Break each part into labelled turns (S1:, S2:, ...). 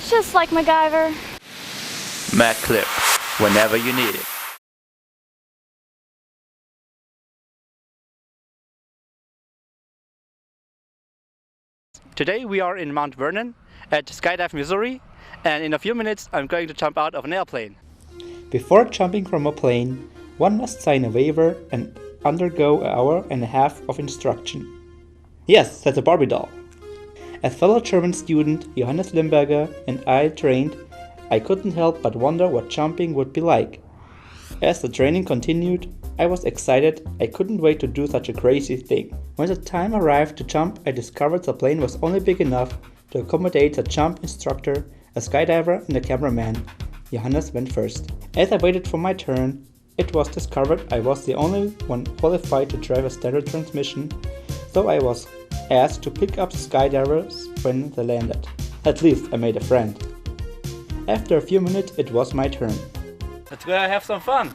S1: Just like MacGyver.
S2: Mad clip, whenever you need it. Today we are in Mount Vernon at Skydive, Missouri, and in a few minutes I'm going to jump out of an airplane.
S3: Before jumping from a plane, one must sign a waiver and undergo an hour and a half of instruction. Yes, that's a Barbie doll. As fellow German student Johannes Limberger and I trained, I couldn't help but wonder what jumping would be like. As the training continued, I was excited. I couldn't wait to do such a crazy thing. When the time arrived to jump, I discovered the plane was only big enough to accommodate the jump instructor, a skydiver, and a cameraman. Johannes went first. As I waited for my turn, it was discovered I was the only one qualified to drive a standard transmission, so I was asked to pick up the skydivers when they landed. At least I made a friend. After a few minutes, it was my turn.
S2: Let's go have some fun!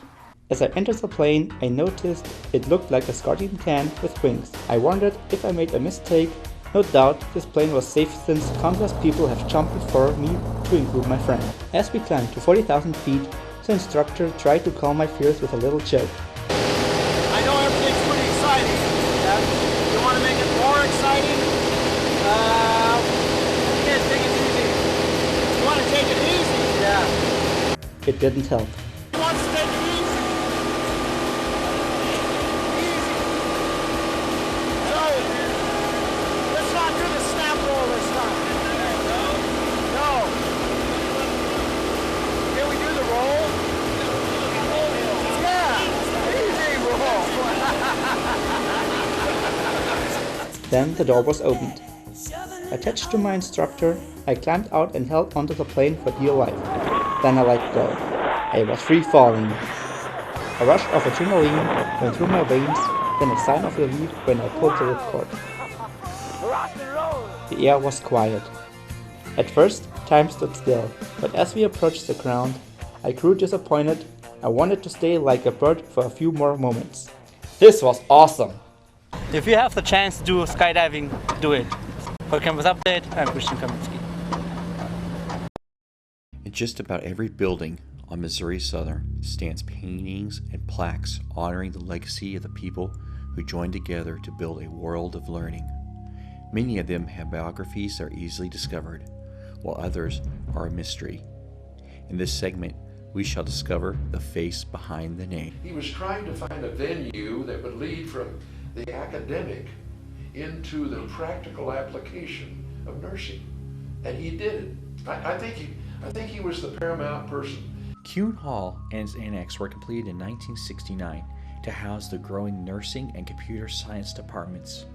S3: As I entered the plane, I noticed it looked like a sardine can with wings. I wondered if I made a mistake. No doubt, this plane was safe since countless people have jumped before me, to include my friend. As we climbed to 40,000 feet, the instructor tried to calm my fears with a little joke.
S4: I know everything's pretty exciting. Yeah. You want to make it more exciting? You can't take it easy. You want to take it easy? Yeah.
S3: It didn't help.
S4: He wants to take it easy. Easy. So, let's not do the snap roll this time. No. Can we do the roll? Yeah. Easy roll.
S3: Then the door was opened. Attached to my instructor, I climbed out and held onto the plane for dear life. Then I let go. I was free falling. A rush of adrenaline went through my veins, then a sign of relief when I pulled the ripcord. The air was quiet. At first, time stood still, but as we approached the ground, I grew disappointed. I wanted to stay like a bird for a few more moments. This was awesome!
S2: If you have the chance to do skydiving, do it. For Campus Update, I'm Christian Kaminski.
S5: In just about every building on Missouri Southern stands paintings and plaques honoring the legacy of the people who joined together to build a world of learning. Many of them have biographies that are easily discovered, while others are a mystery. In this segment, we shall discover the face behind the name.
S6: He was trying to find a venue that would lead from the academic into the practical application of nursing, and he did it. I think he was the paramount person.
S5: Kuhn Hall and its annex were completed in 1969 to house the growing nursing and computer science departments,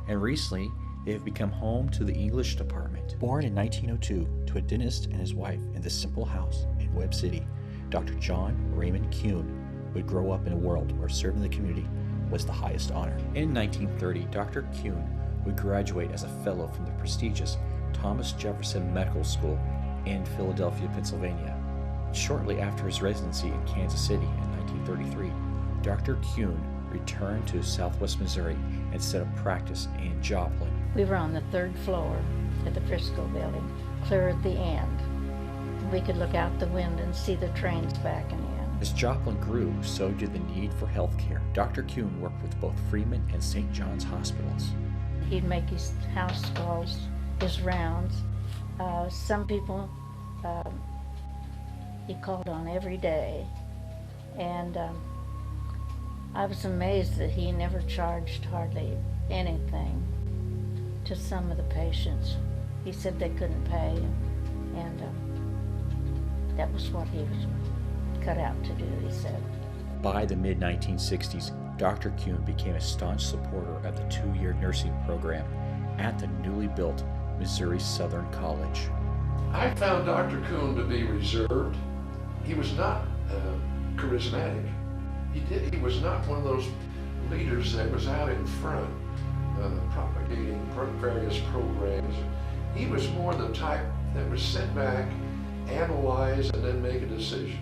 S5: and recently they have become home to the English department. Born in 1902 to a dentist and his wife in this simple house in Webb City, Dr. John Raymond Kuhn would grow up in a world where serving the community was the highest honor. In 1930, Dr. Kuhn would graduate as a fellow from the prestigious Thomas Jefferson Medical School in Philadelphia, Pennsylvania. Shortly after his residency in Kansas City in 1933, Dr. Kuhn returned to Southwest Missouri and set up practice in Joplin.
S7: We were on the third floor at the Frisco building, clear at the end. We could look out the window and see the trains backing in.
S5: As Joplin grew, so did the need for health care. Dr. Kuhn worked with both Freeman and St. John's hospitals.
S7: He'd make his house calls, his rounds. Some people he called on every day, and I was amazed that he never charged hardly anything to some of the patients. He said they couldn't pay, and that was what he was cut out to do, he said.
S5: By the mid-1960s, Dr. Kuhn became a staunch supporter of the 2-year nursing program at the newly built Missouri Southern College.
S6: I found Dr. Kuhn to be reserved. He was not charismatic. He was not one of those leaders that was out in front propagating various programs. He was more the type that would sit back, analyze, and then make a decision.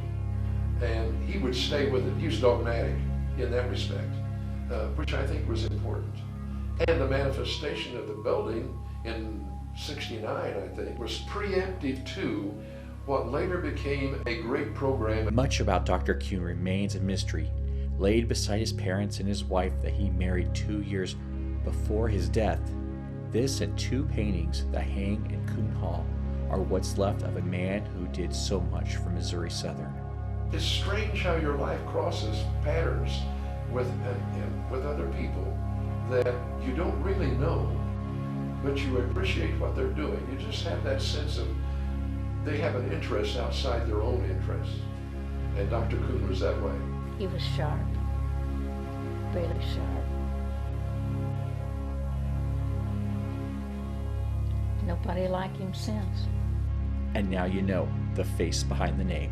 S6: And he would stay with it. He was dogmatic in that respect, which I think was important. And the manifestation of the building in 69, I think, was preemptive to what later became a great program.
S5: Much about Dr. Kuhn remains a mystery. Laid beside his parents and his wife that he married 2 years before his death, this and 2 paintings that hang in Kuhn Hall are what's left of a man who did so much for Missouri Southern.
S6: It's strange how your life crosses patterns with other people that you don't really know, but you appreciate what they're doing. You just have that sense of they have an interest outside their own interests. And Dr. Kuhn was that way.
S7: He was sharp, really sharp. Nobody like him since.
S5: And now you know the face behind the name.